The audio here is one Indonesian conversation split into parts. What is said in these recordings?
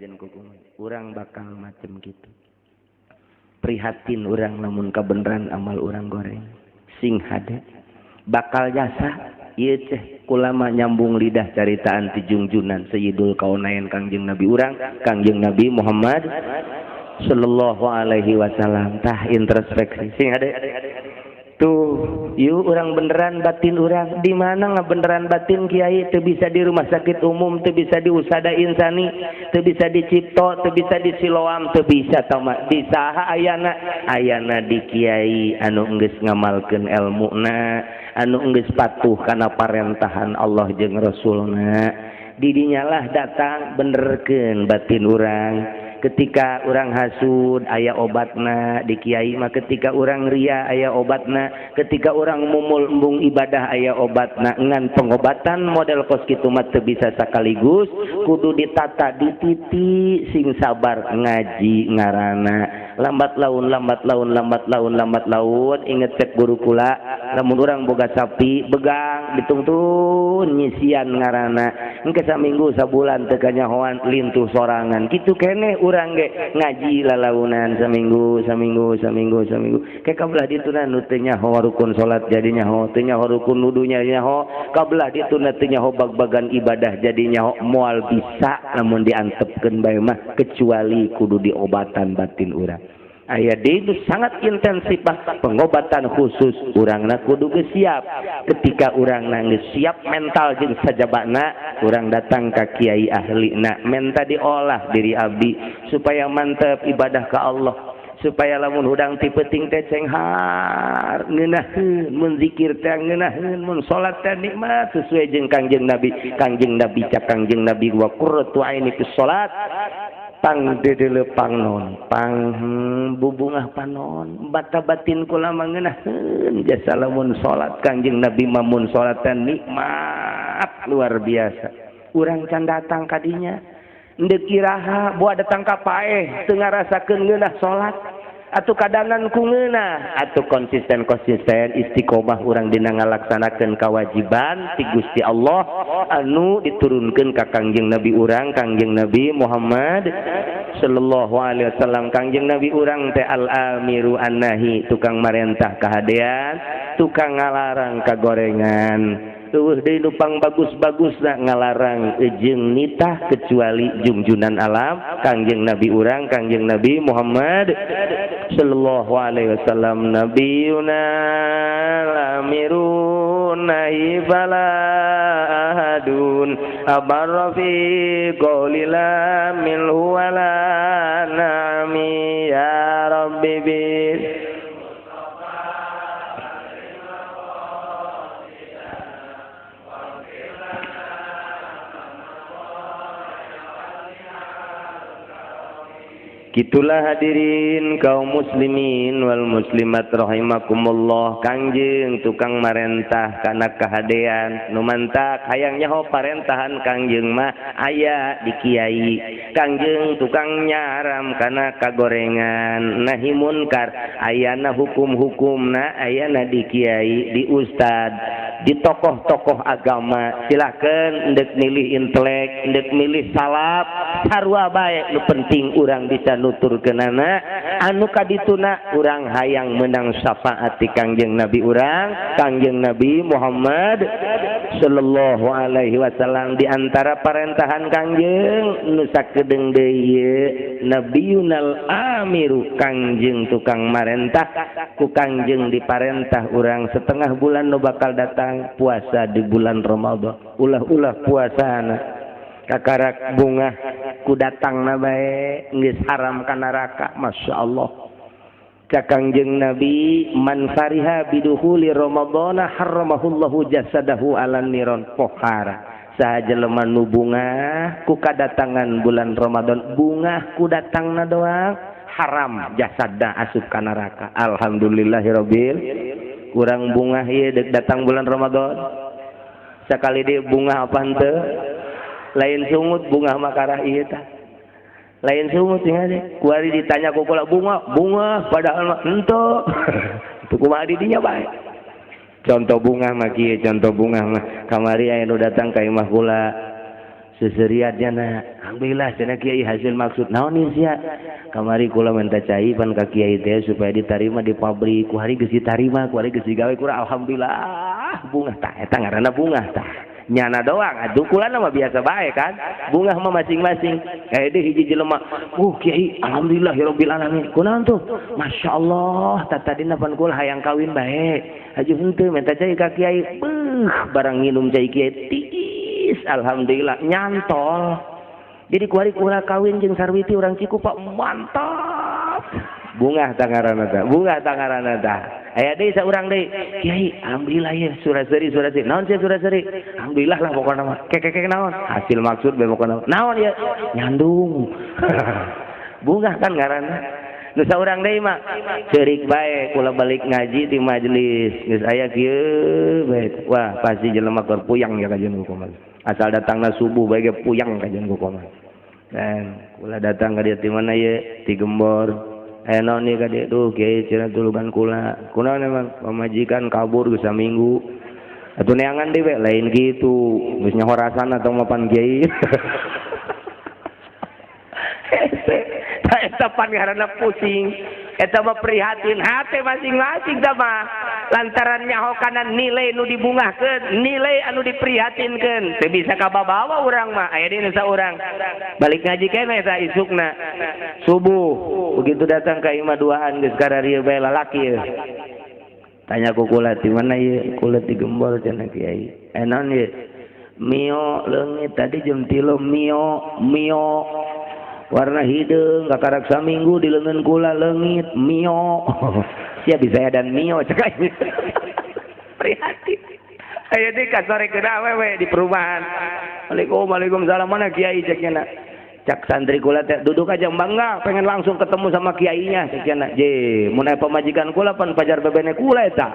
sajen kukuman urang bakal macem gitu prihatin urang namun kebenaran amal urang goreng sing hade bakal jasa ieu teh kulama nyambung lidah caritaan ti junjunan sayyidul kaunain Kangjeng Nabi urang Kangjeng Nabi Muhammad sallallahu alaihi wasallam tah introspeksi sing hade tuh yuk orang beneran batin orang di mana nggak beneran batin kiai teu bisa di rumah sakit umum teu bisa di usada insani teu bisa di cipto teu bisa di siloam teu bisa tama di saha ayana di kiai anu geus ngamalkeun ilmuna anu geus patuh kana parentahan Allah jeung Rasulna didinyalah datang benerkeun batin urang ketika orang hasud aya obatna di kiai mah ketika orang ria aya obatna ketika orang mumul embung ibadah aya obatna ngan pengobatan model kos kitu mah teu bisa sakaligus kudu ditata di titik sing sabar ngaji ngaranna lambat laun inget cek guru kula lamun urang boga sapi begang ditungtun nyisian ngaranna engke saminggu sabulan teu kanyahoan lintuh sorangan kitu keneh urang ge ngaji lalaunan saminggu ke kabelah dituna nu teu nyaho rukun salat jadi nyaho teu nyaho rukun wudu nyaho kabelah dituna teu nyaho bag-bagan ibadah jadi nyaho moal bisa namun diantepkeun bae mah kecuali kudu diobatan batin urang aya itu sangat intensif pengobatan khusus urangna kudu geus siap ketika urangna geus siap mental jeung sajabana urang datang ka kiai ahlina menta diolah diri abdi supaya mantep ibadah ka Allah supaya lamun hudang ti peuting teh cenghar ngeunaheun mun zikir teh ngeunaheun mun salat teh nikmat sesuai jeung Kangjeng Nabi cak Kangjeng Nabi wa qurratu aini fis salat pang dedele pangnon pang bubungah panon bata batin kula mangeunahkeun jasa lamun salat Kangjeng Nabi mamun salatan nikmat luar biasa urang can datang kadinya endeu kiraha boa datang ka paeh teu ngarasakeun ngeunah salat atuh kadangan ku ngeunah atuh konsisten istiqomah urang dina ngalaksanakeun kewajiban ti Gusti Allah anu diturunkeun ka Kangjeng Nabi urang Kangjeng Nabi Muhammad sallallahu alaihi wasallam Kangjeng Nabi urang teh al-amiru an-nahi tukang marentah kahadean tukang ngalarang kagorengan tuh deui nupang bagus-bagus ngalarang jeung nitah kecuali junjunan alam Kangjeng Nabi urang Kangjeng Nabi Muhammad sallallahu alaihi wasallam nabiyuna lamirun nahi fala ahadun abarra fi qawlila milhu wala nami ya rabbi bis Gitulah hadirin kaum muslimin wal muslimat rahimakumullah Kangjeng tukang marentah kana kahadean nu mantak hayang nyaho parentahan Kangjeng mah aya di kiai Kangjeng tukang nyaram kana kagorengan nahi munkar ayana hukum-hukumna ayana di kiai di ustad di tokoh-tokoh agama silakan endek milih intelek endek milih salaf sarua bae nu penting urang bisa nuturkeunana anu kadituna urang hayang menang syafaat ti Kangjeng Nabi urang Kangjeng Nabi Muhammad sallallahu alaihi wasallam di antara parentahan Kangjeng nu sakedeung deui nabiyunal amiru Kangjeng tukang marentah ku Kangjeng diparentah urang setengah bulan nu bakal datang puasa di bulan Ramadan ulah-ulah puasana kakarak bunga ku datangna bae geus haram ka neraka masyaallah ka Kangjeng Nabi man fariha biduhuli ramadhana haramahullahu jasadahu alan niron pohara saha jelema nu bungah ku kadatangan bulan Ramadan bungah ku datangna doang haram jasadna asup ka neraka alhamdulillahirabbil kurang bungah ieu deuk datang bulan Ramadan sakali dia bungah apa henteu lain sungut bunga makarah ieu tah lain sungut tinggal kuari ditanya ku kula bunga padahal mah henteu teu kumaha di dinya bae contoh bunga mah kieu contoh bunga mah kamari aya nu datang ka imah kula seseriatnya alhamdulillah cenah kiai hasil maksud naon ieu sia kamari kula minta cai pan ka kiai teh supaya diterima di pabrik ku hari geus ditarima ku hari geus digawe kurang alhamdulillah bunga tah eta ngaranna bunga tah nyana doang atuh kulana mah biasa bae kan bunga mah masing-masing deui hiji jelema kiai alhamdulillahirabbil alamin kunaon tuh masyaallah tadina pan kula hayang kawin bae aju henteu minta cai ka kiai barang nginum cai kiai tiis alhamdulillah nyantol jadi kuari kula kawin jeung Sarwiti urang Cikupa mantap bunga tangarana tah aya deui saurang deui kiai alhamdulillah ya suraseri naon sia suraseri alhamdulillah lah pokona mah kek naon hasil maksud bae pokona naon ya nyandung bunga kan ngaranna nu saurang deui mah ceurik bae kula balik ngaji di majelis geus aya kieu bae wah pasti jelema keur puyang ya kajian ku koman asal datangna subuh bae ge puyang kajian ku koman dan kula datang ka dieu di mana ye di Gembor naon ieu ka dieu duh kiai cenah tulugan kula kunaon emang pamajikan kabur geus saminggu atuh neangan deui we lain kitu geus nyohorasan atau mapan kiai eta pan ngaranna pusing eta mah prihatin hate masing-masing tah mah lantaran nyahokanan nilai nu dibungahkeun nilai anu diprihatinkeun teu bisa kababawa urang mah aya deui nu saurang balik ngaji keneh tah isukna subuh begitu datang ka imah duaan geus kararieu bae lalaki tanya ku kula di mana ieu kula di Gembor cenah kiai naon ieu mio leungit tadi jam 3 mio warna hideung kakarak saminggu di leungeun kula leungit mio sia bisa dan mio cek aing prihatin aya deui ka sore keuna awewe di perumahan waalaikumsalam mana kiai cekna cak santri kula teh duduk aja bangga pengen langsung ketemu sama kiainya cekna je mun aya pamajikan kula pan pajar bebene kula eta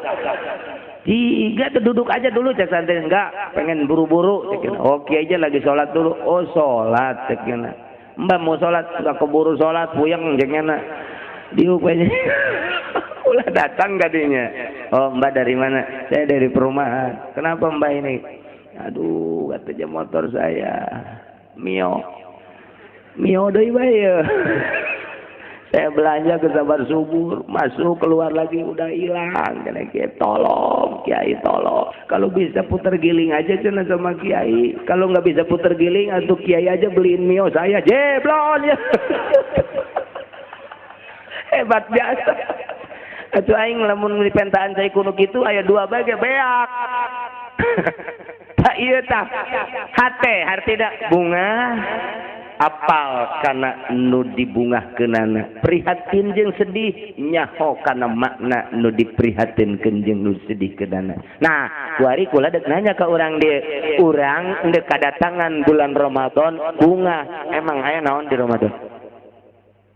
tiga duduk aja dulu cek santri enggak pengen buru-buru cekna oh kiai aja lagi sholat dulu oh sholat cekna mbak mau sholat nggak keburu sholat puyeng jengnya diupanya ulah datang gadinya oh mbak dari mana saya dari perumahan kenapa mbak ini aduh katanya motor saya mio deui bae saya belanja ke Sabar Subur masuk keluar lagi udah hilang kiai tolong kiai tolong kalau bisa putar giling aja cenah sama kiai kalau nggak bisa putar giling atau kiai aja beliin mio saya jeblon ya hebat biasa atuh aing lamun di pentaan saya kuno kitu aya dua bage beak tak ieu tah hate hartina bunga apal kana nu dibungahkeunana prihatin jeung sedih nyaho kana makna nu diprihatinkeun jeung nu sedih keunana nah kuari kula deuk nanya ka urang dieu urang deuk kadatangan bulan Ramadan bunga emang aya naon di Ramadan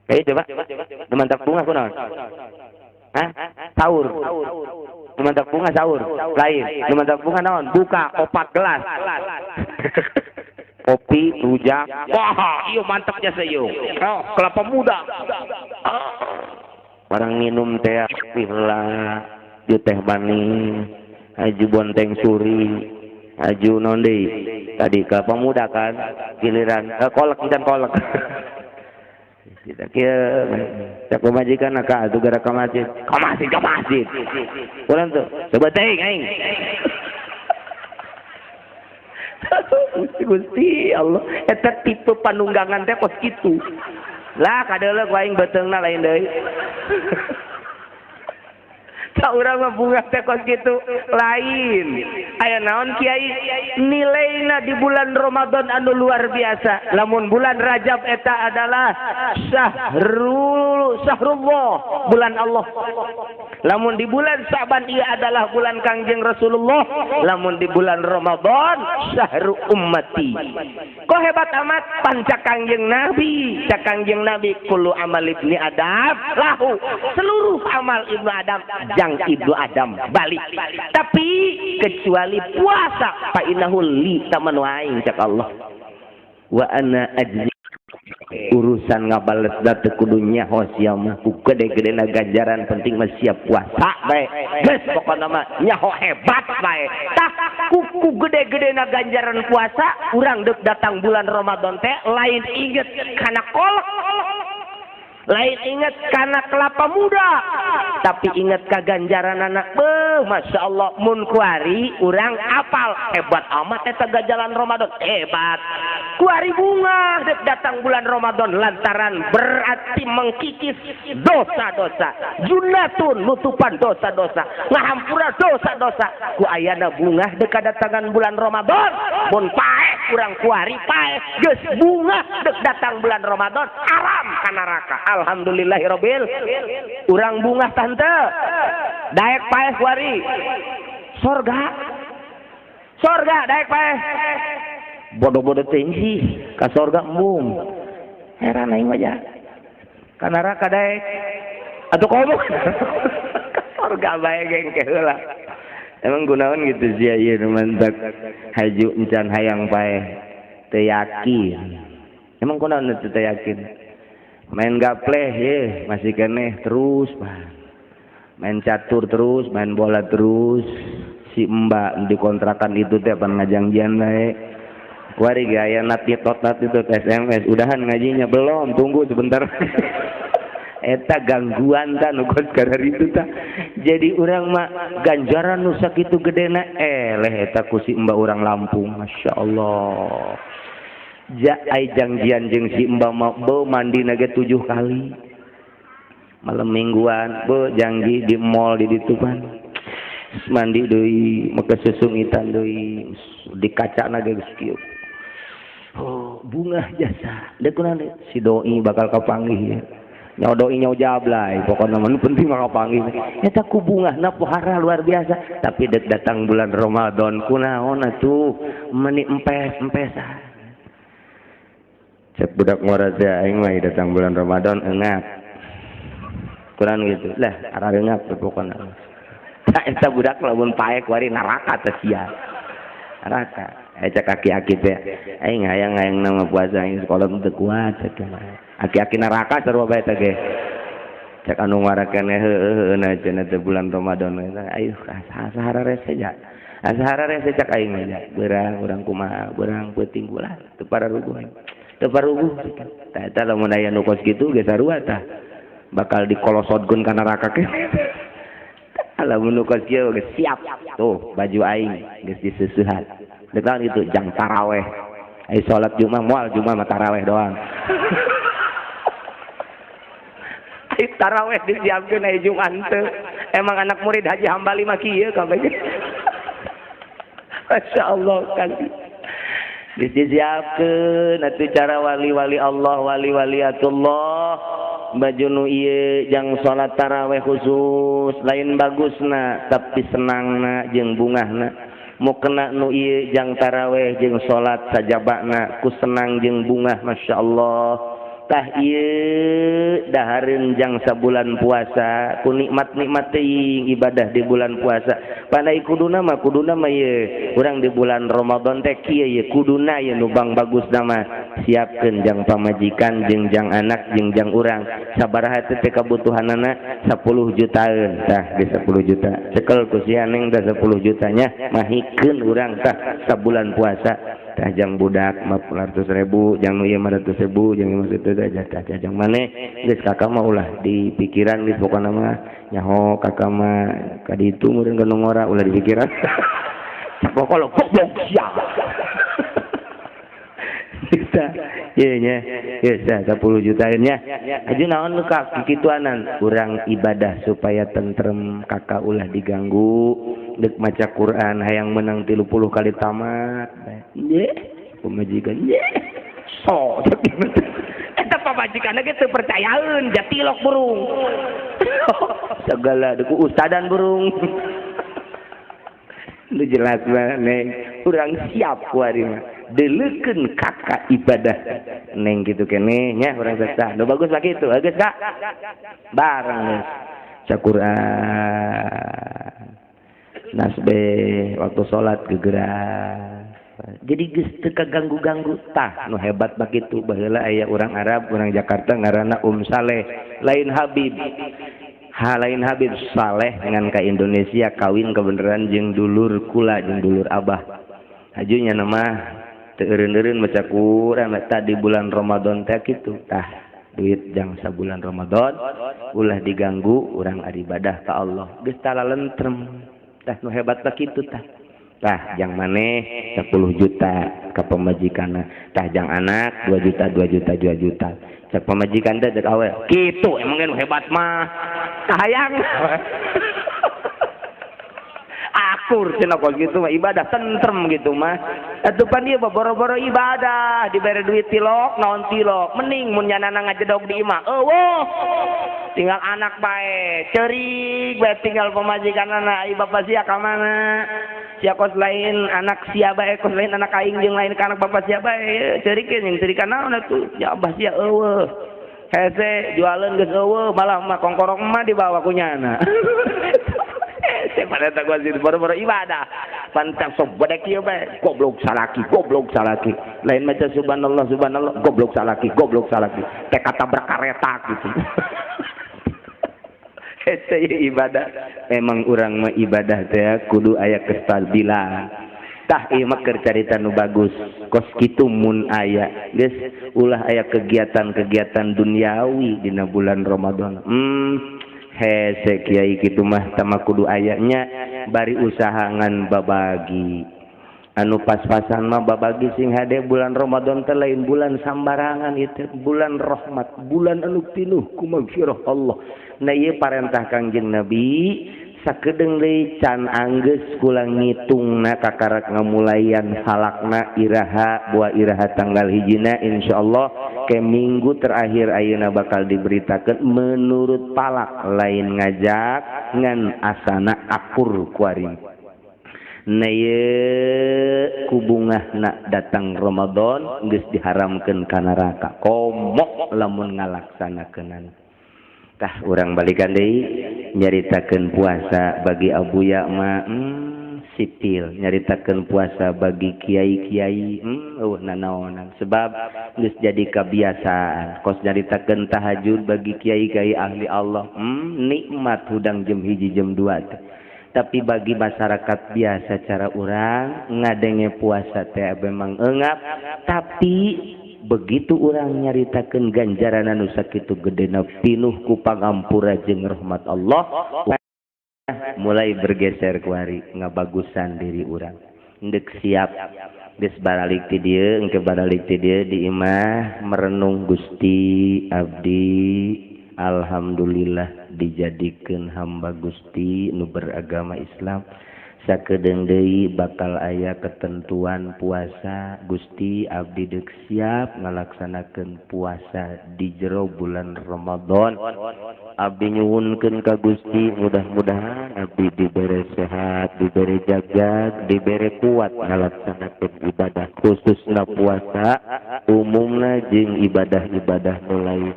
coba mantap bunga kunaon sahur mantap bunga sahur lain mantap bunga naon buka 4 gelas kopi, rujak, wah, iyo mantapnya saya. Oh, kelapa muda. Orang minum teh pirla, ju teh manis, aju bonteng suri, aju nondi. Tadi kelapa muda kan, giliran kolak dan kolak. Kita kira, tak pemajikan nak tu gara ke masjid. Orang tu, coba teh, aing. Gusti Allah eta tipe panunggangan teh kos kitu lah kadeuleu ku aing beteungna lain deui saurang mah bunga teh kos kitu lain aya naon kiai nilaina di bulan Ramadan anu luar biasa lamun bulan Rajab eta adalah syahrullah bulan Allah lamun di bulan Sa'ban ia adalah bulan Kangjeng Rasulullah lamun di bulan Ramadan syahru ummati kok hebat amat panca Kangjeng Nabi cak Kangjeng Nabi kullu amal ibni Adam lahu seluruh amal ibnu Adam jang ibnu Adam balik tapi kecuali puasa fa innahu li taman wa aing cak Allah wa ana ajzi urusan ngabales date kudunya hosia mah ku gede-gede na ganjaran penting mah siap puasa bae geus pokona mah nyaho hebat bae tah ku gede-gede na ganjaran puasa urang deuk datang bulan Ramadan teh lain inget kana kolak lain inget karena kelapa muda tapi inget kaganjaran anak Masya Allah mun kuari urang apal hebat amat eta ganjaran Ramadan hebat kuari bunga dek datang bulan Ramadan lantaran berarti mengkikis dosa-dosa junatun nutupan dosa-dosa ngahampura dosa-dosa ku ayana bunga dek datangan bulan Ramadan mun pae urang kuari pae geus bunga dek datang bulan Ramadan aram ka neraka alhamdulillahirabbil urang bunga tante daek paeh kuari sorga daek paeh bodoh-bodoh tinggi ka sorga mum heran aing aja ka neraka daek atuh komo ka sorga bae gengke heula emang gunaon gitu sia ieu mantak haju encan hayang paeh teu yakin emang kunaon teu yakin main gapleh ye masih keneh terus main catur terus main bola terus si mbak di kontrakan itu teh pan ngajangjian bae kuari gaya natitot itu SMS udahan ngajinya belum tunggu sebentar eta gangguan ta nu kadar itu ta jadi urang mah ganjaran nu sakitu gedena eleh eta ku si mbak urang Lampung Masya Allah ai janjian jeung si mbak be mandi nage 7 kali malam mingguan be janji di mall di ditu pan mandi deui make sesungitan deui di kaca nage geus kieu oh bunga jasa deuk kunaon si doi bakal kapanggih ya nyaw doi nyaw jablay pokona mah penting mah kapanggih eta ku bungahna pohara luar biasa tapi deuk datang bulan Ramadan kunaon atuh meni empes-empesan cek budak ngora teh aing mah datang bulan Ramadan eungat kurang gitu lah arah eungat pokona tah eta budak lamun paek kuari neraka teh sia neraka cek aki-aki teh aing hayang nama puasa aing sekolah teu kuat cek aki-aki neraka sarua bae teh ge cek anu ngarakeneh heueuh na cenah teh bulan Ramadan ayo sahara rese ja sahara rese cek aing aja beurang urang kumaha beurang peuting ulah teu pararuguh teparuguh tah eta lamun aya nu kos kitu ge sarua tah bakal dikolosotkeun ka neraka ke lamun nu kos kieu ge siap tuh baju aing geus diseusuhan deuk itu jang taraweh ai salat Jumat moal Jumat mah taraweh doang ai taraweh disiapkeun ai Jumat teu emang anak murid Haji Hambali mah kieu kabeh Masya Allah kan disiapkeun atuh cara wali-wali Allah wali-waliatullah baju nu ieu jang salat tarawih khusus lain bagusna tapi senangna jeung bungahna mau kena nu ieu jang tarawih jeung salat sajabana ku senang jeung bungah Masya Allah tah ieu dahareun jang sabulan puasa ku nikmat-nikmat teuing ibadah di bulan puasa pandai kuduna mah ieu urang di bulan Ramadan teh kieu ye kuduna ye nu bang bagus nama siapkeun jang pamajikan jeung jang anak jeung jang urang sabaraha teh kabutuhanana 10 jutaan tah ge 10 juta cekel ku si Neng da 10 jutanya mahikeun urang tah sabulan puasa tah jang budak 400.000 jang nu ieu 500.000 jang 500 aja jang maneh geus kakak mah ulah di pikiran geus pokona mah nyaho kakak mah ka ditu meureun ka nu ngora ulah di pikiran pokoknya goblok sia kita ieu nya geus 10 juta nya aja naon nu ka kikituanan urang ibadah supaya tentrem kakak ulah diganggu deuk maca Quran hayang menang 30 kali tamat ye pemajikan ye so eta pamajikanna ge teu percayaeun jatilok burung segala deku ustadan burung lu jelas Neng urang siap kuari mah deleukeun kakak ibadah Neng gitu keneh nya urang saksa nu bagus lah kitu geus Kak bareng geus ca Quran nasbe waktu salat gegera jadi geus teu kaganggu-ganggu tah nu hebat begitu baheula aya urang Arab urang Jakarta ngaranna Saleh lain Habib lain Habib Saleh dengan ka Indonesia kawin kebenaran jeung dulur kula jeung dulur abah hajunya nama teu eureun-eureun maca Quran eta di bulan Ramadan teh kitu tah duit jang sabulan Ramadan ulah diganggu urang ari ibadah ka Allah geus tara lentrem tah nu hebat begitu tah tah jang maneh 10 juta ka pamajikanna tah jang anak 2 juta 2 juta 2 juta cek pamajikan teh cek awe kitu emang nu hebat mah hayang akur cenah kos gitu mah ibadah tentrem gitu mah atuh pan ieu boro-boro ibadah dibere duit tilok naon tilok mending mun nyanana ngajedog di imah eueuh tinggal anak bae ceurik bae tinggal pamajikanna ai bapak sia ka mana sia kos lain anak sia bae kos lain anak aing jeung lain ka anak bapak sia bae ceurikeun jeung ceurikan naon atuh ya abah sia eueuh hese jualan geus eueuh malah mah kongkorong mah dibawa ku nyana pada tak wajib baru-baru ibadah pantang sok badek ieu bae goblok salaki lain maca subhanallah goblok salaki teh kata berkareta gitu eta ibadah emang urang mah ibadah teh kudu aya kestabilan tah ieu mah keur carita nu bagus kos kitu mun aya geus ulah aya kegiatan-kegiatan duniawi dina bulan Ramadan hese kiai kitu mah tama kudu ayanya bari usahangan babagi anu pas-pasan mah babagi sing hade bulan Ramadan teh lain bulan sambarangan itu bulan rahmat bulan anu pinuh ku magfirah Allah na ieu parentah Kangjeng Nabi sakedeung deui can anggeus kula ngitungna kakarak ngamulayan halakna iraha buah iraha tanggal hijina insyaallah ke minggu terakhir ayeuna bakal diberitakeun menurut palak lain ngajak ngan asana akur kuari na ieu ku bungahna datang Ramadan geus diharamkeun ka neraka komok lamun ngalaksanakeunana tah urang balikan deui nyaritakeun puasa bagi abuya mah sipil nyaritakeun puasa bagi kiai-kiai nanaonan sebab geus jadi kebiasaan kos nyaritakeun tahajud bagi kiai-kiai ahli Allah nikmat hudang jam 1 jam 2 tapi bagi masyarakat biasa cara urang ngadenge puasa teh memang eungap tapi begitu orang nyaritakeun ganjaran anu sakitu gedena pinuh ku pangampura jeung rahmat Allah mulai bergeser kuari ngabagusan diri urang endek siap geus baralik ti dieu engke baralik ti dieu di imah merenung Gusti abdi alhamdulillah dijadikeun hamba Gusti nu beragama Islam sakedeung deui bakal aya ketentuan puasa Gusti abdi deuk siap ngalaksanakeun puasa di jero bulan Ramadan abdi nyuwunkeun ka Gusti mudah-mudahan abdi dibere sehat dibere jagat dibere kuat ngalaksanakeun ibadah khususna puasa umumna jeung ibadah-ibadah nu lain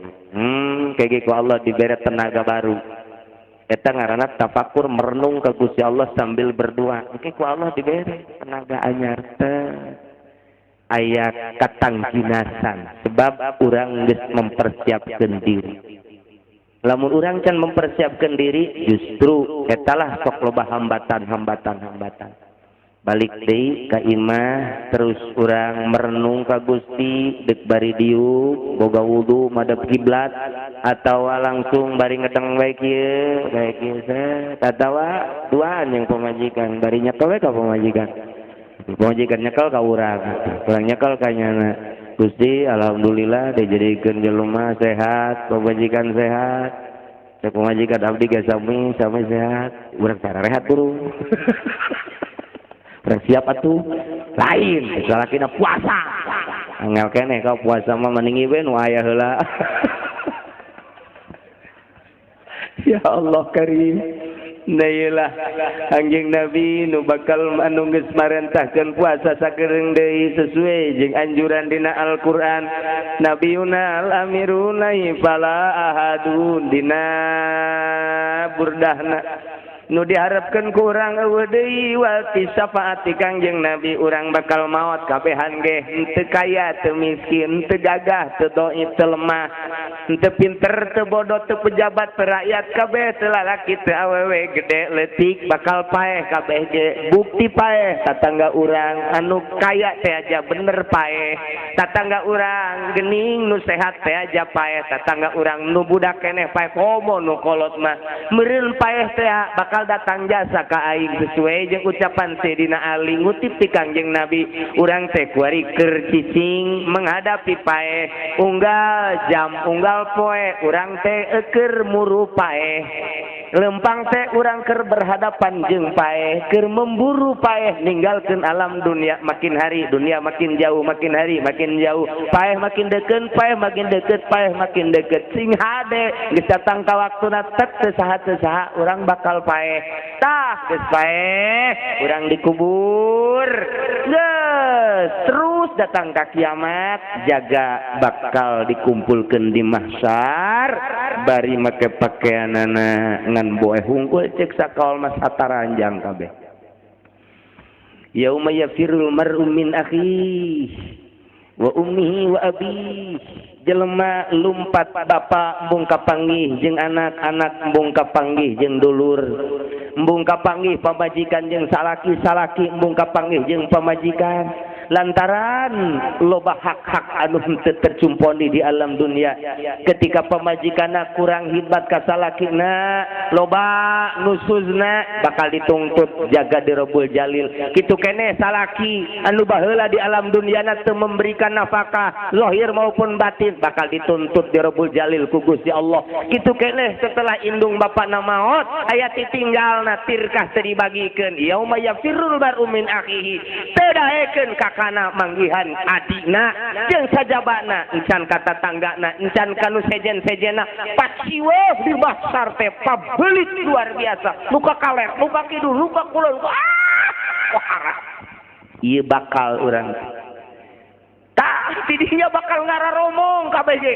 kege ku Allah dibere tenaga baru eta ngaranna tafakur merenung ka Gusti Allah sambil berdoa engke ku Allah dibere tenaga anyar teh aya katangginasan sebab urang geus mempersiapkeun diri lamun urang can mempersiapkeun diri justru etalah sok loba hambatan balik deui ka imah terus urang merenung ka Gusti deuk bari diuk boga wudu madep kiblat atawa langsung bari ngedeng bae kieu tatawa duaan yang pemajikan bari nyekel ka pemajikan nyekel ka urang nyekel ka nyana Gusti alhamdulillah dijadikeun jelema sehat pemajikan sehat pemajikan abdi ge sami sehat urang sarehat turun siap atuh lain salakina puasa angel keneh kau puasa mah mending ieu nu aya heula ya Allah karim Nailah Kangjeng Nabi nu bakal anu geus marentahkeun puasa sakedeung deui sesuai jeung anjuran dina Al-Qur'an Nabiuna al-amiruna fala ahadun dina burdahna nu diharapkeun ku urang eueuh deui wal syafaati Kangjeng Nabi urang bakal maot kabehan ge henteu kaya teu miskin teu gagah teu dhaif teu lemah henteu pinter teu bodoh teu pejabat teu rakyat kabeh teu lalaki teu awewe gede leutik bakal paeh kabeh ge bukti paeh tatangga urang anu kaya teh aja bener paeh tatangga urang geuning nu sehat teh aja paeh tatangga urang nu budak keneh paeh komo nu kolot mah meureun paeh teh bakal datang jasa ka aing sesuai jeung ucapan Sayyidina Ali ngutip ti Kangjeng Nabi urang teh kuari keur cicing menghadapi paeh unggal jam unggal poe urang teh keur muru paeh lempang teh urang keur berhadapan jeung paeh keur memburu paeh ninggalkeun alam dunia makin hari dunia makin jauh makin hari makin jauh paeh makin deukeut paeh makin deukeut paeh makin deukeut sing hade geus datang ka waktuna tet teu saha urang bakal paeh tah geus paeh urang dikubur geus terus datang ka kiamat jaga bakal dikumpulkeun di mahsyar bari make pakaianana ngan boe hungkul cek sakaol mas hataranjang kabeh yauma yafirul mar'u min akhihi wa ummihi wa abihi jelema lumpat bapa embung kapanggih jeung anak-anak embung kapanggih jeung dulur embung kapanggih pamajikan jeung salaki embung kapanggih jeung pamajikan lantaran loba hak-hak anu teu tercumponi di alam dunia ketika pamajikanna kurang hibat ka salakina loba nusuzna bakal dituntut jaga di Rabbul Jalil kitu keneh salaki anu baheula di alam duniana teu memberikan nafkah zahir maupun batin bakal dituntut di Rabbul Jalil ku Gusti Allah kitu keneh setelah indung bapana maot aya titinggalna tirkah teu dibagikeun yauma yafirrul mar'u min akhihi teu daekeun kana manggihan adina jeung sajabana encan ka tatanggana encan ka nu sejen-sejena paciweuh di mahsyar teh pabelit luar biasa luka kaler luka kidul luka kulon wah ieu bakal urang tah tidinya bakal ngararomong kabeh ge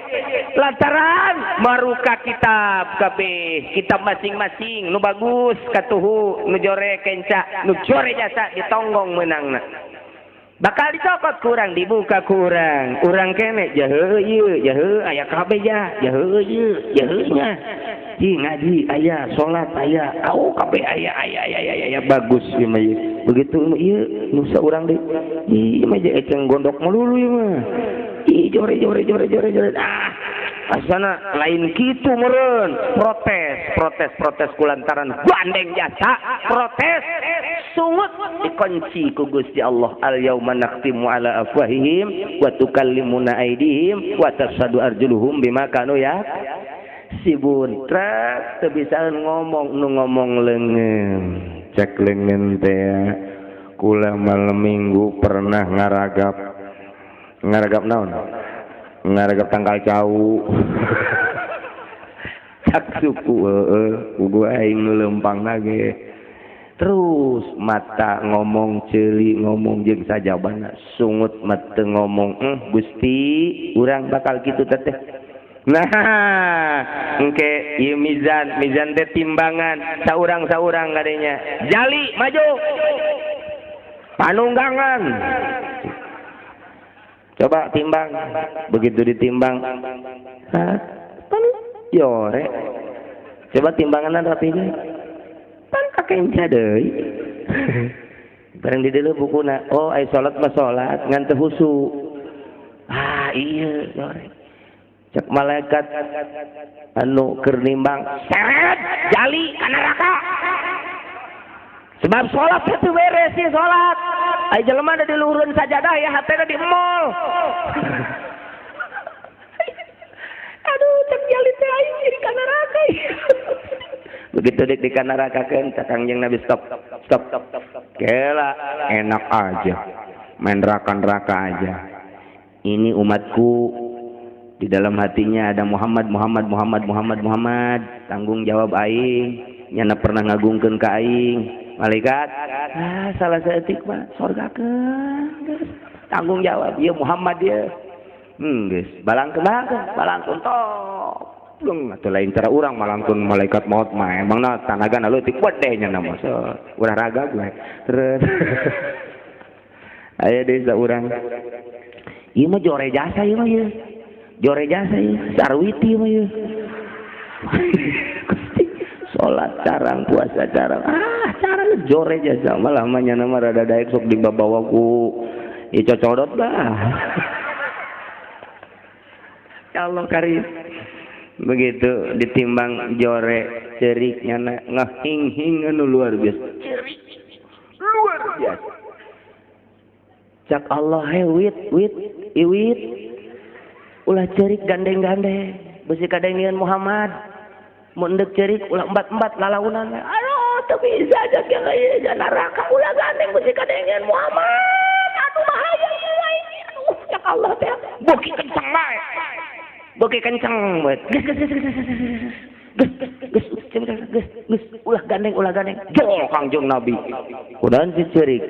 lantaran maruka kitab kabeh kitab masing-masing nu bagus katuhu nu jore kenca nu jore jasa ditonggong meunangna bakal dicokot kurang dibuka kurang urang kene jaheu ieu jaheu aya kabeh jaheu ieu jaheu nya ji ngaji aya salat aya au kabeh aya bagus ieu mah begitu ieu nu saurang deui ieu mah eceng gondok melulu ieu mah ih jore asana lain kitu meureun protes kulantaran gandeng jasa protes sungut dikunci ku Gusti Allah al yauma naqtimu ala afwahihim wa tukallimuna aydihim wa tashhadu arjuluhum bima kanu ya sibun trak teu bisa ngomong nu ngomong leungeun cek leungeun teh kula malam minggu pernah ngaragap naon ngaragap tanggal cau cak suku ugu aing lempang lagi terus mata ngomong ceuli ngomong jeung sajabana sungut mata ngomong Gusti urang bakal kitu teh nah engke ieu mizan teh timbangan saurang gadenya jali maju panunggangan coba timbang begitu ditimbang yore coba timbangan rapi deui pan kakenca deui bareng di dieu bukuna oh ai salat mah salat ngan teu husu iya yore cek malaikat anu keur nimbang seret jali ka neraka sebab salat teu beres sih salat ai jelema da diluhureun sajadah ya hatena di mall aduh cek jali teh aing jadi ka neraka begitu dik di ka nerakakeun Kangjeng Nabi stop kela enak aja main neraka aja ini umatku di dalam hatinya ada Muhammad tanggung jawab aing nyana pernah ngagungkeun ka aing malaikat salah saeutik mah sorgakeun tanggung jawab ieu Muhammad ieu geus balangkeun tok pleng atuh lain cara urang malangkeun malaikat maut mah emangna tanagana leutik wedenya nama ulah raga gue terus aya deui saurang ieu mah jore jasa ieu mah ieu jore jasa ieu sarwiti mah ieu salat carang puasa carang carang jore jasa malah mah nya nama rada daek sok dibawa ku ieu cocodot dah ya Allah karim begitu ditimbang jore ceriknya ngahing-hing anu luar biasa cerik luar biasa cak Allah wit iwit ulah cerik gandeng-gandeng besi kadengian Muhammad mun deuk cerik ulah embat-embat lalaunan aduh teu bisa aja ieu neraka ulah gandeng besi kadengian Muhammad atuh bahaya ini aduh cak Allah teh beuki kencang bae beuki kencang buat gus ulah gandeng jol Kangjeng Nabi kudahan si cerik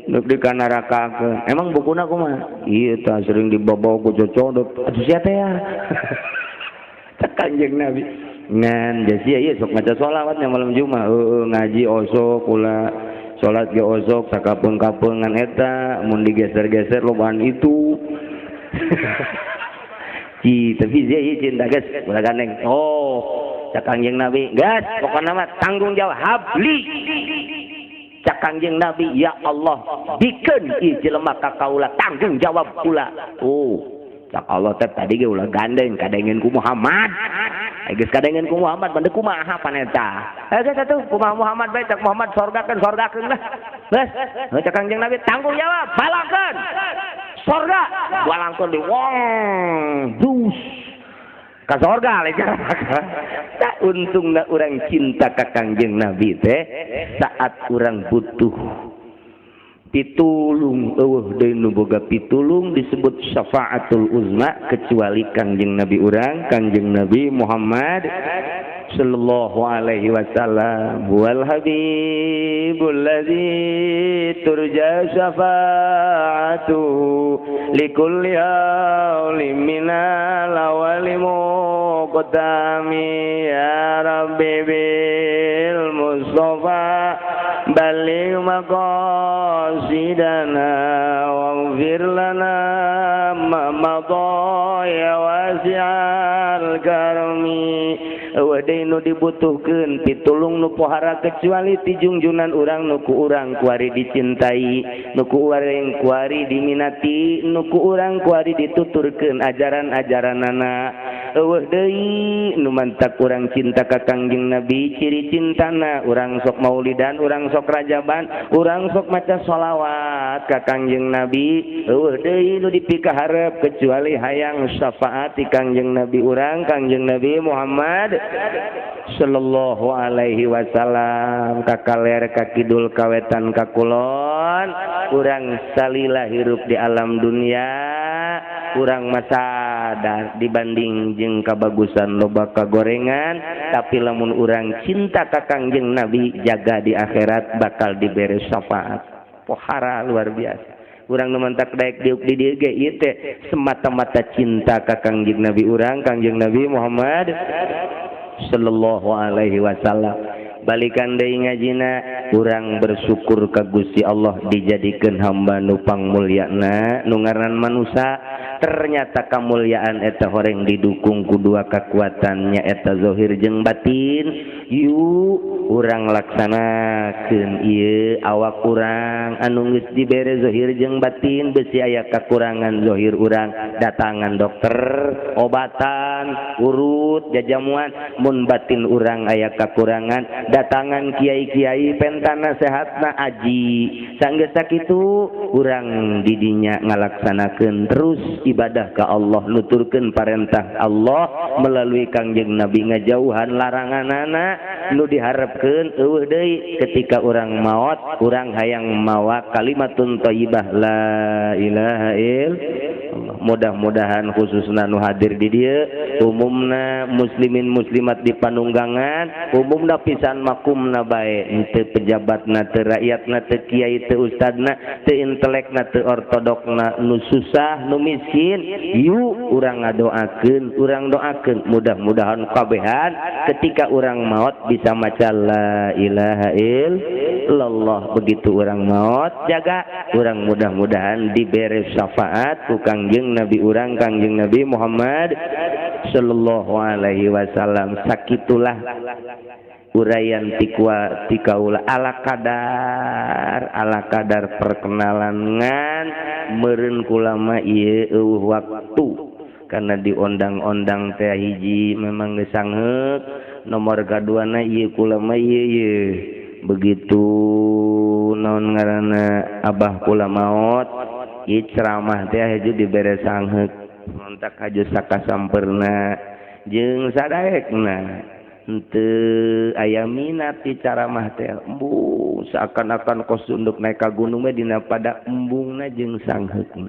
nuk di kanarakakeun emang bukuna kumaha ieu tah sering dibawa ku cocodot atuh sia teh ya Kangjeng Nabi ngan jadi ieu sok maca sholawatnya malam Jumat ngaji osok ulah salat ge osok sakapeung-kapeungan eta mun digeser-geser lobaan itu tapi dia cinta guys ulah gandeng cak Kangjeng Nabi guys pokoknya mah tanggung jawab habli cak Kangjeng Nabi ya Allah bikeun ieu jelema ka kaula tanggung jawab pula cak Allah teh tadi ge ulah gandeng kadengeun ku Muhammad geus kadengeun ku Muhammad bande kumaha paneta geus atuh kumaha Muhammad bae cak Muhammad sorgakeun geus cak Kangjeng Nabi tanggung jawab balakeun sorga walangkeun di wong dus ka sorga le tak untungna urang cinta ka Kangjeng Nabi teh saat urang butuh pitulung eueuh deui nu boga pitulung disebut syafaatul uzma kecuali Kangjeng Nabi urang Kangjeng Nabi Muhammad sallallahu alaihi wasallam wal habibul ladzi turja syafaatu likulli aulim minal awali muqdami ya rabbi bil mustafa baligh maqasidana waghfir lana ma madha ya wasi'al karami wadai nu dibutuhkeun pitulung nu pohara kecuali ti junjunan urang nu ku urang kuari dicintai nu ku urang kuari diminati nu ku urang kuari dituturkeun ajaran-ajaranana eueuh deui nu mantak urang cinta ka Kangjeng Nabi ciri cintana urang sok maulidan urang sok rajaban urang sok maca sholawat ka Kangjeng Nabi eueuh deui nu dipikaharep kecuali hayang syafaat ti Kangjeng Nabi urang Kangjeng Nabi Muhammad sallallahu alaihi wasallam kakaler kakidul kawetan kakulon urang salila hirup di alam dunia urang masadar dibanding jeung kabagusan loba kagorengan tapi lamun urang cinta ka Kangjeng Nabi jaga di akhirat bakal diberi syafaat pohara luar biasa urang nu mantak daek diuk di dieu ge ieu teh semata-mata cinta ka Kangjeng Nabi urang Kangjeng Nabi Muhammad sallallahu alaihi wasallam balikan deui ngajina urang bersyukur ka Gusti Allah dijadikeun hamba nu pangmulyana nu ngaran manusia ternyata kamulyaan eta horeng didukung ku dua kekuatannya eta zahir jeung batin yuk urang laksanakeun ieu awak urang anu geus dibere zahir jeung batin besi aya kakurangan zahir urang datangan dokter obatan urut jajamuan mun batin urang aya kakurangan datangan kiai-kiai pentana sehatna aji sanggeus sakitu urang didinya ngalaksanakeun terus ibadah ka Allah nuturkeun parentah Allah melalui Kangjeng Nabi ngajauhan laranganana nu diharapkeun eueuh deui ketika urang maot urang hayang mawa kalimatun thayyibah la ilaha illallah Mudah-mudahan khususna nu hadir di dieu umumna muslimin muslimat di panunggangan umumna pisan makumna bae teu pejabatna teu rakyatna teu kiai teu ustadna teu intelekna teu ortodokna nu susah nu miskin yuk urang ngadoakeun urang doakeun mudah-mudahan kabehan ketika urang maut bisa maca la ilaha illallah begitu urang maut jaga urang mudah-mudahan diberi syafaat ku Kangjeng Nabi urang Kangjeng Nabi Muhammad sallallahu alaihi wasallam sakitulah urayan tikaula ala kadar perkenalan ngan meureun kulama ieu waktu karena di ondang-ondang teh hiji memang geus sangheuk nomor kaduana ieu kulama ieu begitu naon ngaranna abah kula maot ieu ceramah teh hiji dibere sangheuk montak haju sakasampeurna jeung sadaekna henteu aya minat ti ceramah teh embung seakan-akan kos unduk naik ka gunung mah dina pada embungna jeung sangheukna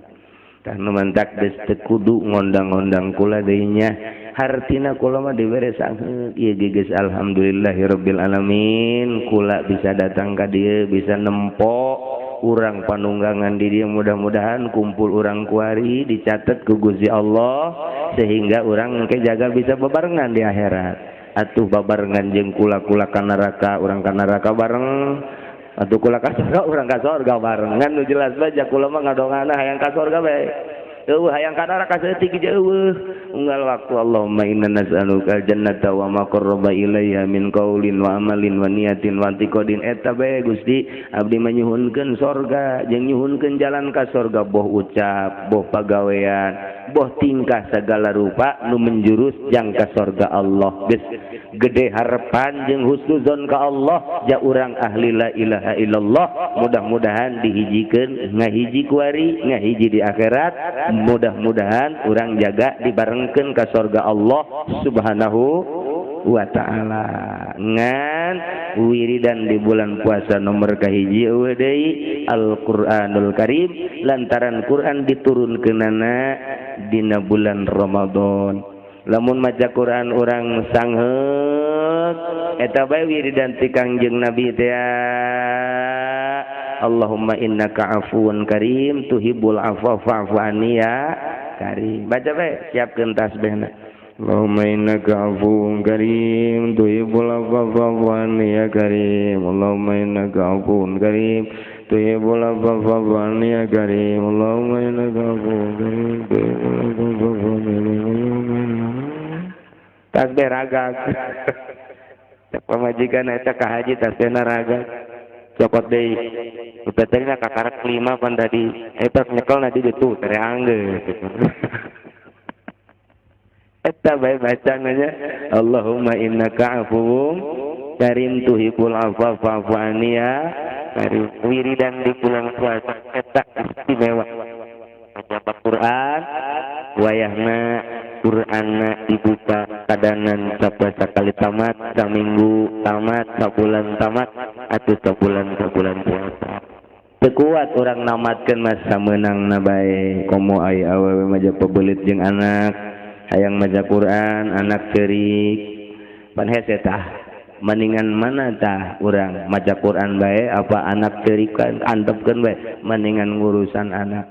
tah nu mentak geus teu kudu ngondang-ondang kula deui nya hartina kula mah dibere sangheuk ieu geus alhamdulillahirabbil alamin kula bisa datang ka dieu bisa nempo urang panunggangan di dieu mudah-mudahan kumpul urang kuari dicatat ku Gusti Allah sehingga urang engke jaga bisa bebarengan di akhirat atuh babarengan jeung kula-kula ka neraka urang ka neraka bareng atuh kula ka surga urang ka surga barengan nu jelas bae kula mah ngadongana hayang ka surga bae eueuh hayang ka neraka seutik ge eueuh unggal waktu Allahumma inna nas'aluka jannata wa ma qarraba ilaiha min qaulin wa amalin wa niyatin wa i'tiqadin eta bae Gusti abdi manyuhunkeun surga jeung nyuhunkeun jalan ka surga boh ucap boh pagawean boh tingkah segala rupa nu menjurus jang ka surga Allah geus gede harapan jeung husnuzon ka Allah ja urang ahli la ilaha illallah mudah-mudahan dihijikeun ngahiji kuari ngahiji di akhirat mudah-mudahan urang jaga dibarengkeun ka surga Allah subhanahu wa ta'ala ngan wiridan di bulan puasa nomor kahiji eueuh deui Al-Qur'anul Karim lantaran Quran diturunkeunana dina bulan Ramadan lamun maca Quran urang sangheuk eta bae wiridan ti Kangjeng Nabi teh Allahumma innaka afuwun karim tuhibbul afwa fa'fu anni ya karim baca bae siapkeun tasbihna Allahumma innaka afuwun karim tuhibbul afwa fa'fu anni ya karim Allahumma innaka afuwun karim tuhibbul afwa fa'fu anni ya karim Allahumma innaka afuwun karim tuhibbul afwa fa'fu anni tasbih ragak pamajikan eta ka haji tasbihna ragak cokot deui upeterna kakarak 5 pan tadi eta nyekelna di ditu tere anggeus eta bae bacana nya Allahumma innaka afuwun karim tuhibbul afwa fa'fu anni ya karim wiridan di bulan puasa eta istimewa baca Quran wayahna Qur'anna dibuka kadanan sapuasa kali tamat saminggu tamat sabulan tamat atuh sabulan puasa teu kuat urang namatkeun mas sameunangna bae komo aya awewe maja pebeulit jeung anak hayang maca Quran anak ceurik pan hese tah mendingan mana tah urang maca Quran bae apa anak ceurik kan antepkeun bae mendingan ngurusan anak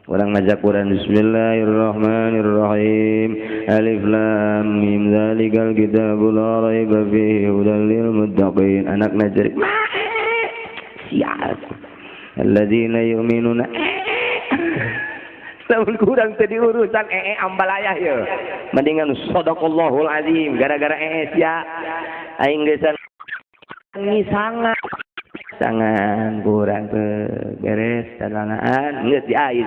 orang maca Quran bismillahirrahmanirrahim alif lam mim zalikal kitabul la raiba fihi hudal lil muttaqin anak najar siap alladzina yu'minuna saul kurang tadi urusan ambalayah ya mendingan shadaqallahul azim gara-gara sia aing geus ngisangan sangan kurang beres talangaan geus diais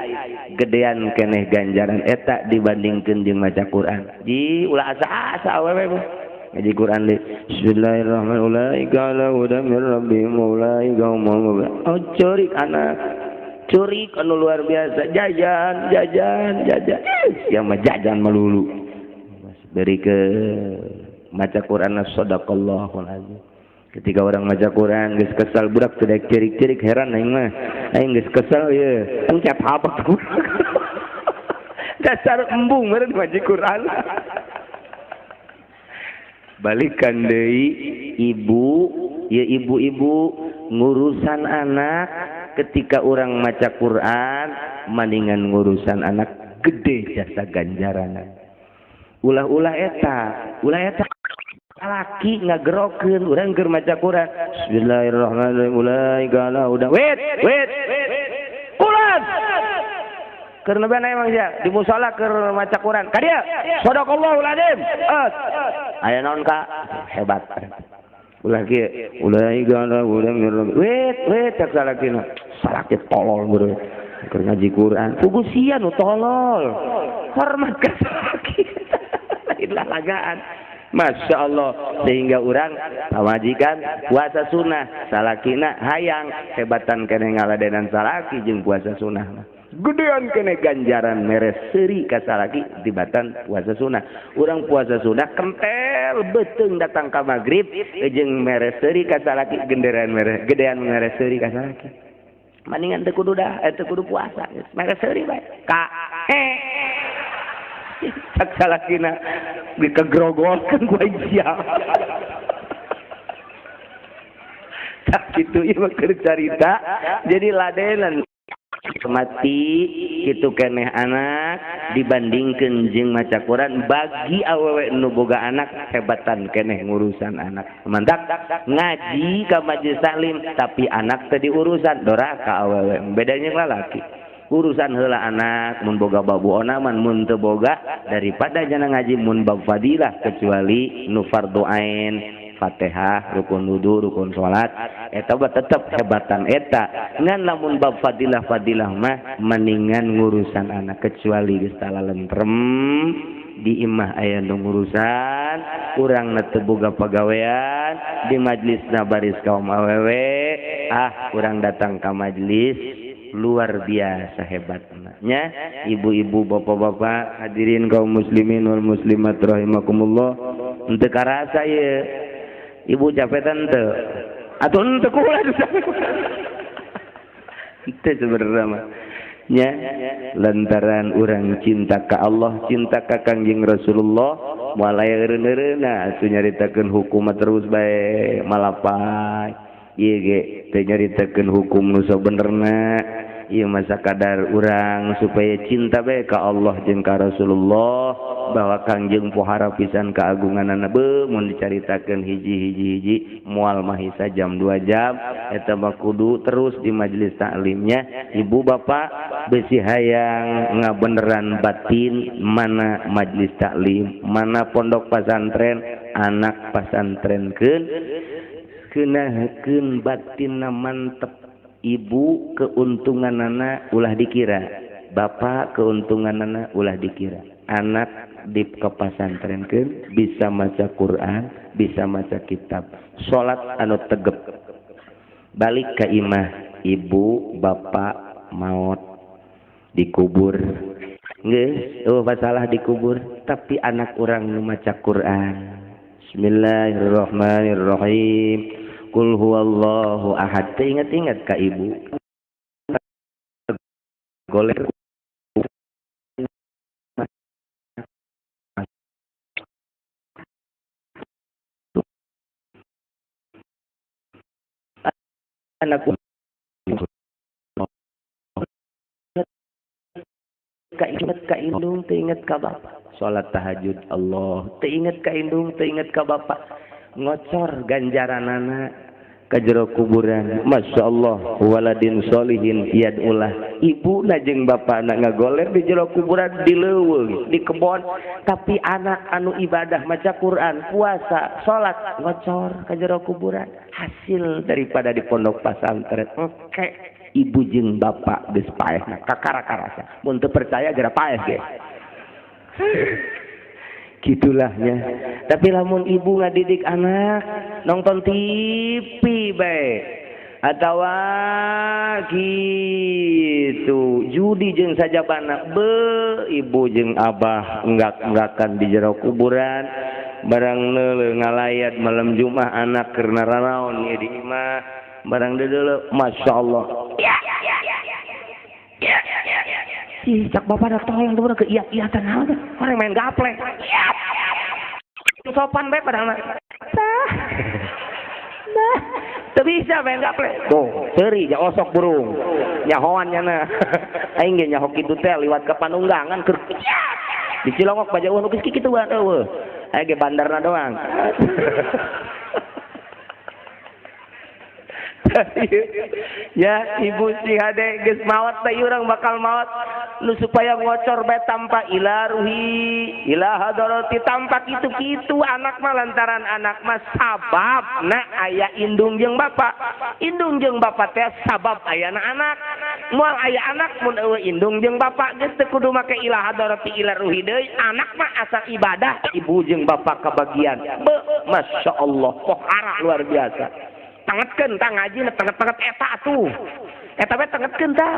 gedean keneh ganjaran eta dibandingkeun jeung maca Quran di ulah asa-asa awewe ngaji Quran deui bismillahirrahmanirrahim qala hudan mir rabbihim ulaika humul curik anak curik anu luar biasa jajan sia mah jajan melulu beri ke maca Quran sadaqallahul azim. Ketika orang maca Quran geus kesal budak teu daek cirik-cirik heran aing mah aing geus kesal ye encep habak Dasar embung meureun ngaji Quran. Balikan deui ibu, ya ibu-ibu ngurusan anak ketika orang maca Quran mendingan ngurusan anak gede jasa ganjaran. Ulah-ulah eta laki ngagerokeun urang keur maca Quran. Bismillahirrahmanirrahim. Mulai gala udah. Wait. Quran. Keur nabi emang sia di musala keur maca Quran. Ka dieu. Shadaqallahul adzim. Aya naon ka? Hebat. Ulah kieu. Ulai gala udah. Wait tak salakina. Salaki tolol beureum. Keur ngaji Quran. Pugu sia nu tolol. Hormat ka salaki. Lain lagaan. Masya Allah, sehingga orang pamajikan puasa sunnah salakina hayang hebatan kene ngaladenan salaki jeung puasa sunnah gedean kene ganjaran mere seuri ka salaki tibatan puasa sunnah. Urang puasa sunnah kentel beuteung datang ka magrib jeung mere seuri ka salaki gedean mere seuri ka salaki. Mendingan teu kudu puasa mere seuri bae ka cak salakina dikegrogolkeun ku Aisyah. Tak kitu ieu mah keur carita jadi ladenan mati kitu keneh anak dibandingkeun jeung maca Quran bagi awewe nu boga anak hebatan keneh ngurusan anak. Mantap ngaji ka majelis taklim tapi anak teu diurusan dora ka awewe bedanya lalaki. Urusan heula anak mun boga babuona man mun teu boga daripada jana ngaji mun bab fadilah kecuali nu fardu ain Fatihah rukun wudu rukun salat eta mah tetep hebatan eta ngan lamun bab fadilah mah mendingan ngurusan anak kecuali geus talentrem di imah aya nu ngurusan urang teu boga pagawean di majlisna baris kaum awewe urang datang ka majlis luar biasa hebatnya. Ibu-ibu bapak-bapak hadirin kaum muslimin wal muslimat rahimakumullah henteu karasa ye ibu capetan teu atuh henteu kulah henteu sebenarnya mah nya lantaran urang cinta ka Allah cinta ka Kangjeng Rasulullah moal aya eureun-eureunna atuh nyaritakeun hukum terus bae malapay ieu ge teu nyaritakeun hukum nu sabenerna ieu mah sakadar urang supaya cinta bae ka Allah jeung ka Rasulullah bahwa Kangjeng pohara pisan kaagunganna beuh mun dicaritakeun hiji moal mah hisa jam 2 jam eta mah kudu terus di majelis taklimnya. Ibu bapak besi hayang ngabeneran batin mana majelis taklim mana pondok pesantren anak pesantrenkeun keunahekeun batinna mantep. Ibu keuntunganana ulah dikira bapak keuntunganana ulah dikira anak di kepasantrenkeun bisa maca Quran bisa maca kitab salat anu tegep balik ka imah ibu bapak maot dikubur geus masalah dikubur tapi anak urang nu maca Quran. Bismillahirrahmanirrahim. Qul huwallahu ahad. Ingat-ingat ka ibu. Goler anakku keinget ka indung teinget ka bapak salat tahajud Allah teinget ka indung teinget ka bapak ngocor ganjaranana ka jero kuburan. Masya Allah waladin solihin yad'ulah ibu na jeung bapak na ngagoler di jero kuburan di leuweung di kebon tapi anak anu ibadah maca Quran puasa salat ngocor ka jero kuburan hasil daripada di pondok pesantren engke ibu jeung bapak geus paehna kakara-karasa mun teu percaya geura paeh ge gitulahnya. Tapi lamun ibu ngadidik anak nonton TV bae atawa gitu judi jeung sajabana be ibu jeung abah enggak-enggakan di jero kuburan barang neuleuh ngalayat malam Jumat anak keur naraon ieu di imah barang deuleuh Masya Allah sih cak bapak dah tolong tuh ke iya tenang orang main gaple sopan baik pada mah tapi bisa main gaple tuh seri ja osok burung nyahoan nyana aing ge nyahok kitu teh liwat ke panunggangan keur di Cilongok bajauan geus kitu bae eueuh aya ge bandarna doang ya ibu si hade geus maot teh urang bakal maot nu supaya ngocor bae tanpa ilaruhi ila hadarati tanpa kitu-kitu anak mah lantaran anak mah sabab na aya indung jeung bapak teh sabab ayana anak moal aya anak mun eueuh indung jeung bapak geus teu kudu make ila hadarati ilaruhi deui anak mah asal ibadah ibu jeung bapak kabagian masyaallah pohara luar biasa tangetkeun tah ngaji na tanget-tanget eta atuh eta we tangetkeun tah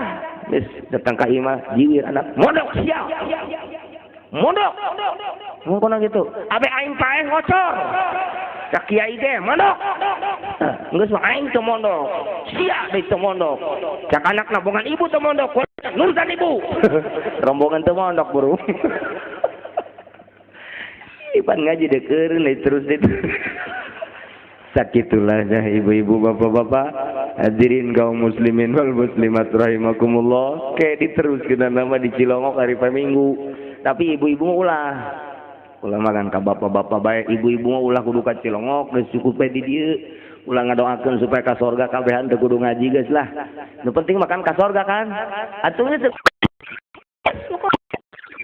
geus datang ka imah jiwir anak mondok sia mondok ngomong gitu abe aing paeh ngocor cak kiai ge mondok geus mah aing teu mondok sia deui teu mondok cak anak nabongan ibu teu mondok nurusan ibu rombongan teu mondok buru ipan ngaji deukeureun terus itu sakitulahnya ibu-ibu bapak-bapak hadirin kaum muslimin wal muslimat rahimakumullah kayak diteruskeun nama di Cilongok hari Minggu tapi ibu-ibu ulah makan ka bapak-bapak bae ibu-ibu mah ulah kudu ka Cilongok geus cukup di dieu ulah ngadoakeun supaya ka sorga kabehan teu kudu ngaji geus lah nu penting makan ka sorga kan atuh teu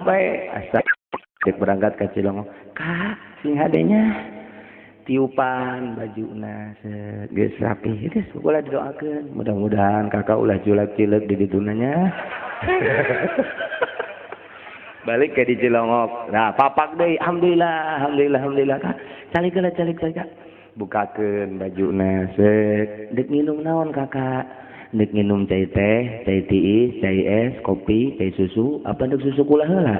bae asa dek berangkat ka Cilongok ka sing hadenya tiupan bajuna geus rapi geus ulah didoakeun mudah-mudahan kakak ulah julak-cileuk di ditunanya balik ke di Cilongok nah papak deui alhamdulillah kak calik bukakeun bajuna dek minum naon kakak dek minum cai teh cai tiis cai es kopi cai susu apa dek susu kula heula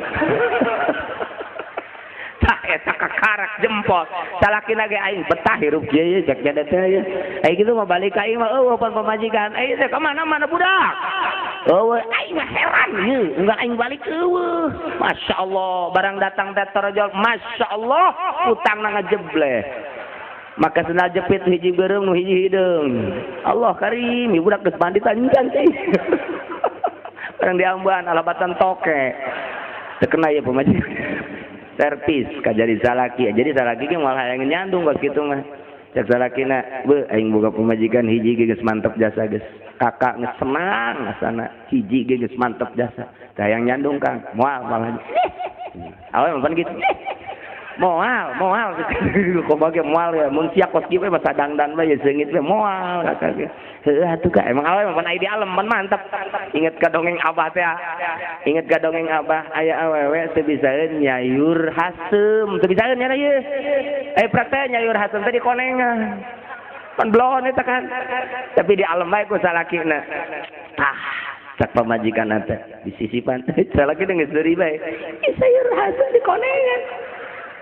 eta kakarak jempol salakina ge aing betah hirup ieu cek jadet teh ai kitu mah balik ka aing mah eueuh pan pamajikan aing teh ka mana budak eueuh aing mah heran ieu enggak aing balik eueuh masyaallah barang datang teh torojol masyaallah utangna ngajebleh maka cenah jepit hiji beureum nu hiji hideung Allah karim ieu budak geus bandit anjan teh barang diamban alabatan toke teu kena ieu pamajikan servis kajadi salaki jadi salaki ge moal hayang nyandung bos kitu mah cek salakina beuh aing boga pamajikan hiji ge geus mantep jasa geus kakak geus senang asana hiji ge geus mantep jasa teh hayang nyandung Kang moal malah awe mah gitu moal kobage moal ya mun sia kos kieu mah sadangdan bae seungit we moal kakak ge heueuh atuh ka emang awe mah aya di alam pan mantep inget ka dongeng abah teh inget ka dongeng abah aya awewe teu bisaeun nyayur hasem teu bisaeun nya ieu praktek nyayur hasem teh di konengan pan blon eta kan tapi di alam bae ku salakina cak pamajikan teh disisipan salaki geus deuri bae sayur hasem di konengan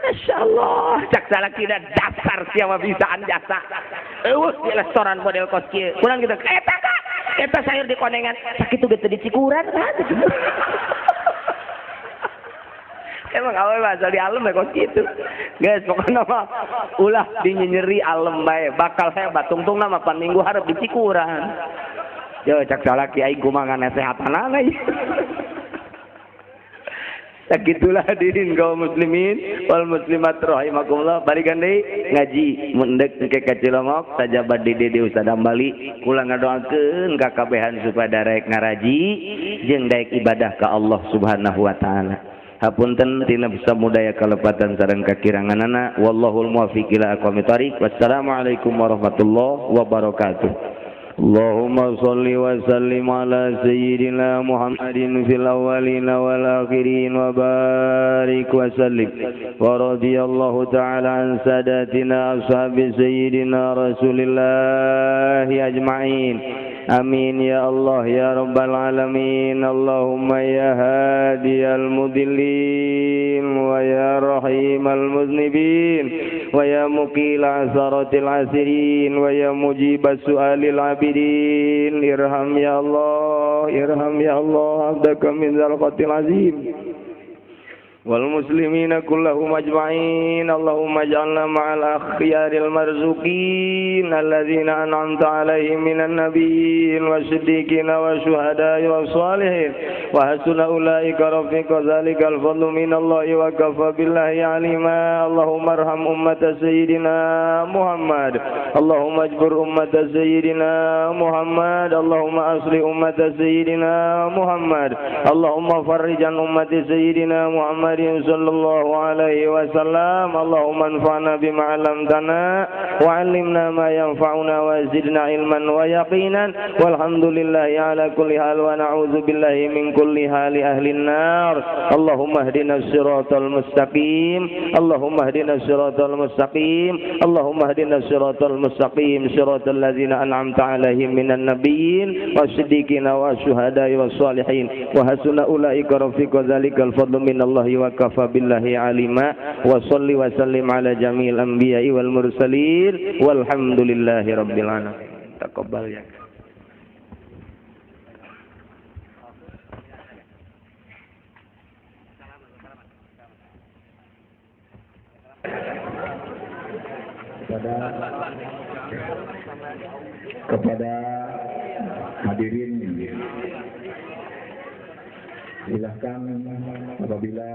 masyaallah cak salakina dasar siapa bisaan jasa eueuh di restoran model kos kieu kurang gitu eta sayur di konengan sakitu ge teu dicikuran emang awe asal di alam kos kitu geus pokona mah ulah dinyeri alam bae bakal hebat tungtung mah pan minggu hareup dicikuran yo cak salaki aing kumaha nasehatanana sakitulah hadirin kaum muslimin wal muslimat rahimakumullah barikan deui ngaji mun deuk ke ka Cilongok sajabat di Dede Ustaz Ambali kula ngadoakeun ka kabehan supaya daek ngaraji jeung daek ibadah ka Allah Subhanahu wa taala hapunten tina samudaya kalepatan sareng kakiranganana wallahul muwaffiq ila aqwamit thoriq wassalamualaikum warahmatullahi wabarakatuh اللهم صل وسلم على سيدنا محمد في الأولين والآخرين وبارك وسلم ورضي الله تعالى عن ساداتنا أصحاب سيدنا رسول الله أجمعين آمين يا الله يا رب العالمين اللهم يا هادي المضلين ويا رحيم المذنبين ويا مقيل عثرة العاسرين ويا مجيب السؤال العبيد abidin. Irham ya Allah abdaka min dzal qatil azim wal muslimina kullahum ajma'in. Allahumma ij'alna ma'al akhyaril marzuqin alladzina an'amta 'alaihim minan nabiyyin wasiddiqin wasyuhada'i wassalihin wa hasuna ulaika rafiqa. Dzalikal fadlu minallahi wa kafa billahi 'alima. Allahumma arham ummata sayyidina Muhammad. Allahumma ajbur ummata sayyidina Muhammad. Allahumma asli ummata sayyidina Muhammad. Allahumma farrij an ummati sayyidina Muhammad sallallahu alaihi wasallam. Allahumma anfa'na bima 'allamtana wa 'allimna ma yanfa'una wa zidna ilman wa yaqinan. Walhamdulillahi ala kulli hal wa na'udzu billahi min kulli hali ahli an-nar. Allahumma ihdinas siratal mustaqim. Allahumma ihdinas siratal mustaqim. Allahumma ihdinas siratal mustaqim siratal ladzina an'amta 'alaihim minan nabiyyin wasiddiqin wasyuhada'i wassalihin wa hasuna ulaika rafiqa. Dzalikal fadlu minallahi wa kafa billahi alima. Wa sholli wa sallim ala jamil anbiya'i wal mursalin walhamdulillahi rabbil alamin. Taqabbal ya. Kepada hadirin, silahkan apabila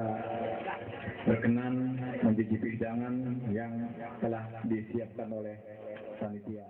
berkenan mencicipi hidangan yang telah disiapkan oleh panitia.